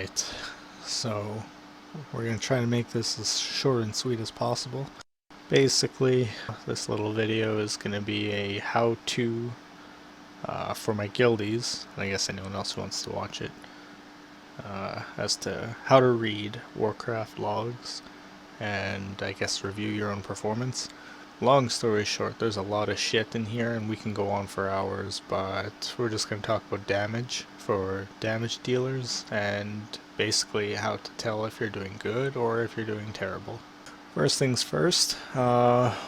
Alright, so we're going to try to make this as short and sweet as possible. Basically, this little video is going to be a how-to for my guildies, and I guess anyone else who wants to watch it, as to how to read Warcraft logs and I guess review your own performance. Long story short, there's a lot of shit in here and we can go on for hours, but we're just going to talk about damage for damage dealers and basically how to tell if you're doing good or if you're doing terrible. First things first,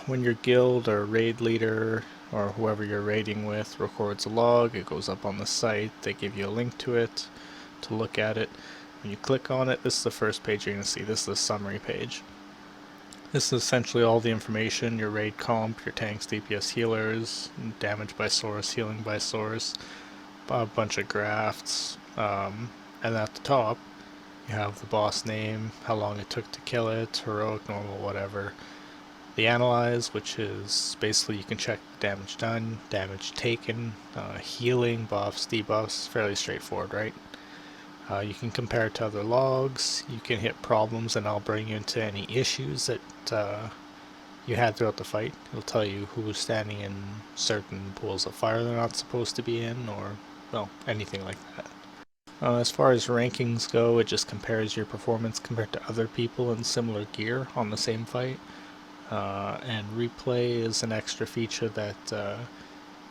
when your guild or raid leader or whoever you're raiding with records a log, it goes up on the site, they give you a link to it to look at it. When you click on it, this is the first page you're going to see. This is the summary page. This is essentially all the information, your raid comp, your tanks, DPS, healers, damage by source, healing by source, a bunch of graphs, and at the top you have the boss name, how long it took to kill it, heroic, normal, whatever. The analyze, which is basically you can check damage done, damage taken, healing, buffs, debuffs, fairly straightforward, right? You can compare it to other logs, you can hit problems, and I'll bring you into any issues that you had throughout the fight. It'll tell you who's standing in certain pools of fire they're not supposed to be in, or, well, anything like that. As far as rankings go, it just compares your performance compared to other people in similar gear on the same fight. And replay is an extra feature that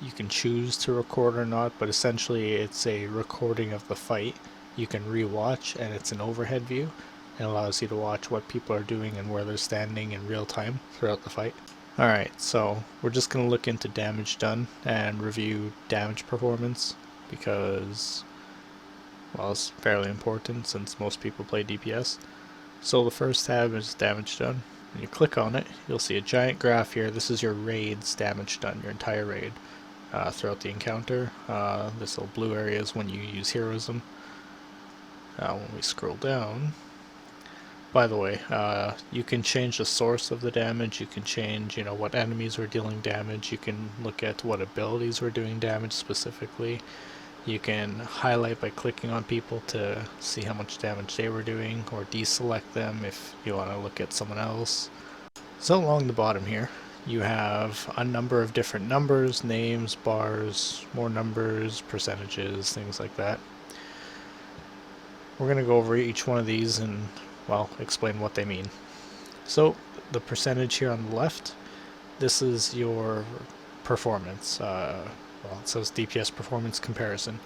you can choose to record or not, but essentially it's a recording of the fight. You can rewatch, and it's an overhead view. It allows you to watch what people are doing and where they're standing in real time throughout the fight. Alright, so we're just going to look into damage done and review damage performance because, well, it's fairly important since most people play DPS. So the first tab is damage done. When you click on it, you'll see a giant graph here. This is your raid's damage done, your entire raid throughout the encounter. This little blue area is when you use heroism. When we scroll down, by the way, you can change the source of the damage, you can change, what enemies were dealing damage, you can look at what abilities were doing damage specifically, you can highlight by clicking on people to see how much damage they were doing, or deselect them if you want to look at someone else. So along the bottom here, you have a number of different numbers, names, bars, more numbers, percentages, things like that. We're going to go over each one of these and, well, explain what they mean. So, the percentage here on the left, this is your performance. Well, it says DPS performance comparison.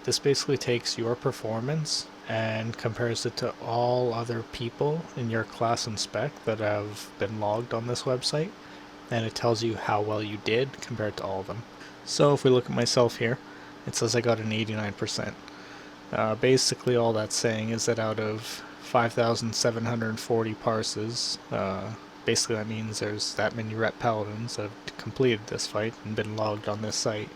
This basically takes your performance and compares it to all other people in your class and spec that have been logged on this website, and it tells you how well you did compared to all of them. So, if we look at myself here, it says I got an 89%. Basically all that's saying is that out of 5,740 parses, basically that means there's that many rep paladins that have completed this fight and been logged on this site,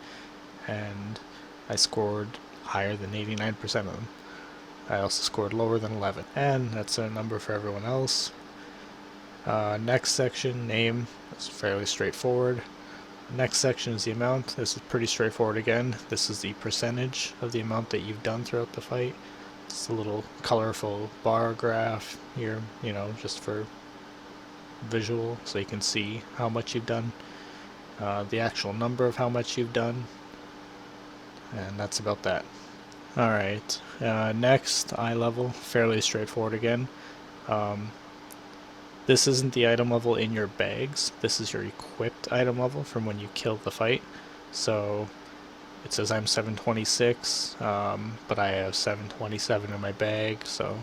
and I scored higher than 89% of them. I also scored lower than 11, and that's a number for everyone else. Next section, name, is fairly straightforward. Next section is the amount. This is pretty straightforward again. This is the percentage of the amount that you've done throughout the fight. It's a little colorful bar graph here, just for visual, so you can see how much you've done. The actual number of how much you've done. And that's about that. Alright, next, eye level, fairly straightforward again. This isn't the item level in your bags, this is your equipped item level from when you killed the fight. So it says I'm 726, but I have 727 in my bag, so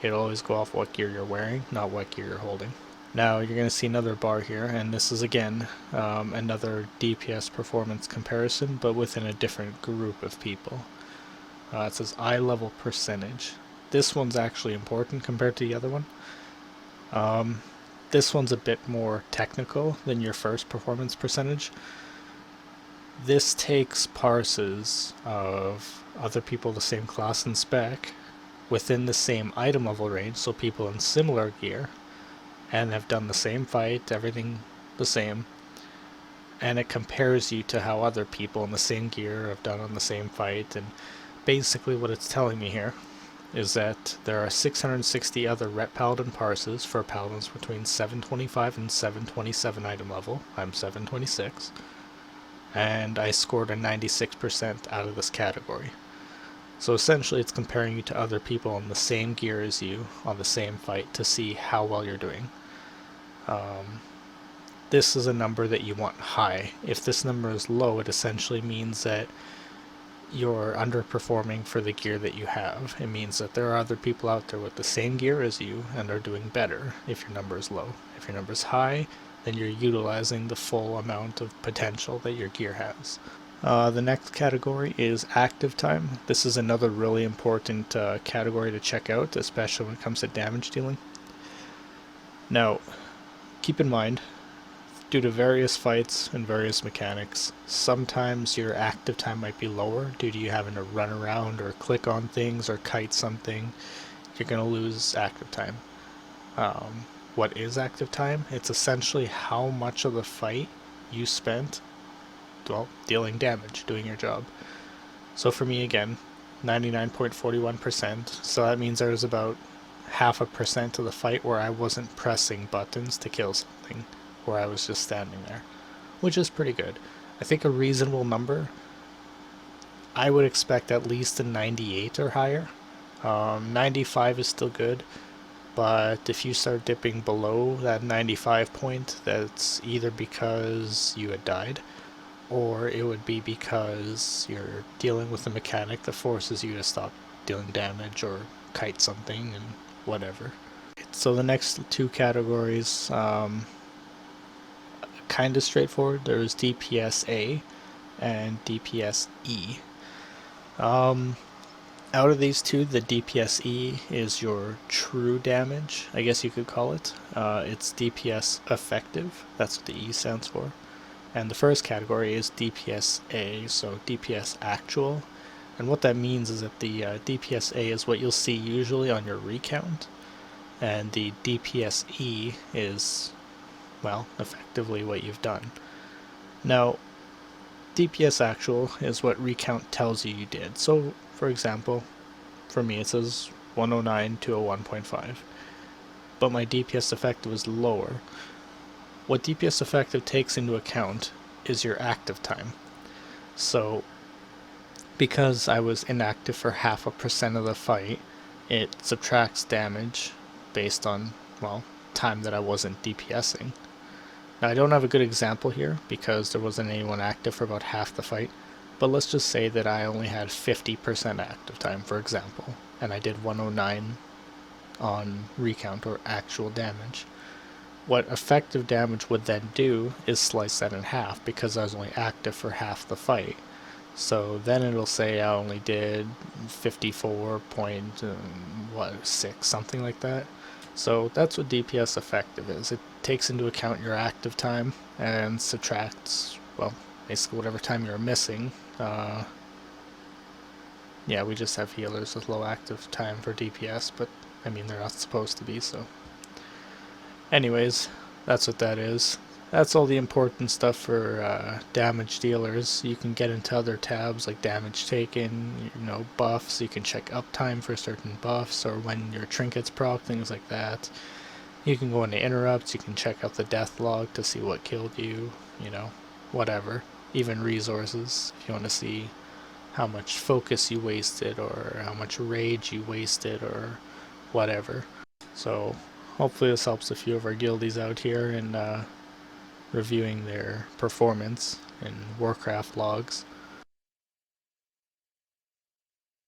it'll always go off what gear you're wearing, not what gear you're holding. Now you're going to see another bar here, and this is again another DPS performance comparison, but within a different group of people. It says eye level percentage. This one's actually important compared to the other one. This one's a bit more technical than your first performance percentage. This takes parses of other people the same class and spec within the same item level range, so people in similar gear, and have done the same fight, everything the same, and it compares you to how other people in the same gear have done on the same fight. And basically what it's telling me here is that there are 660 other Ret Paladin parses for paladins between 725 and 727 item level. I'm 726. And I scored a 96% out of this category. So essentially it's comparing you to other people on the same gear as you on the same fight to see how well you're doing. This is a number that you want high. If this number is low, it essentially means that you're underperforming for the gear that you have. It means that there are other people out there with the same gear as you and are doing better if your number is low. If your number is high, then you're utilizing the full amount of potential that your gear has. The next category is active time. This is another really important category to check out, especially when it comes to damage dealing. Now, keep in mind, due to various fights and various mechanics, sometimes your active time might be lower due to you having to run around or click on things or kite something. You're going to lose active time. What is active time? It's essentially how much of the fight you spent, well, dealing damage, doing your job. So for me, again, 99.41%, so that means there's about 0.5% of the fight where I wasn't pressing buttons to kill something, where I was just standing there, which is pretty good. I think a reasonable number, I would expect at least a 98 or higher. 95 is still good, but if you start dipping below that 95 point, that's either because you had died, or it would be because you're dealing with a mechanic that forces you to stop dealing damage or kite something and whatever. So the next two categories, kind of straightforward. There's DPS A and DPS E. Out of these two, the DPS E is your true damage, I guess you could call it. It's DPS effective, that's what the E stands for. And the first category is DPS A, so DPS actual. And what that means is that the DPS A is what you'll see usually on your recount, and the DPS E is, well, effectively what you've done. Now, DPS actual is what recount tells you you did. So, for example, for me it says 109 to a 1.5, but my DPS effective is lower. What DPS effective takes into account is your active time. So, because I was inactive for 0.5% of the fight, it subtracts damage based on, well, time that I wasn't DPSing. Now I don't have a good example here because there wasn't anyone active for about half the fight, but let's just say that I only had 50% active time, for example, and I did 109 on recount or actual damage. What effective damage would then do is slice that in half because I was only active for half the fight. So then it'll say I only did 54.6, something like that. So that's what DPS effective is. It takes into account your active time and subtracts, well, basically whatever time you're missing. Yeah, we just have healers with low active time for DPS, but I mean they're not supposed to be, so. Anyways, that's what that is. That's all the important stuff for damage dealers. You can get into other tabs like damage taken, buffs. You can check uptime for certain buffs or when your trinkets proc, things like that. You can go into interrupts. You can check out the death log to see what killed you, whatever. Even resources, if you want to see how much focus you wasted or how much rage you wasted or whatever. So hopefully this helps a few of our guildies out here in reviewing their performance in Warcraft logs.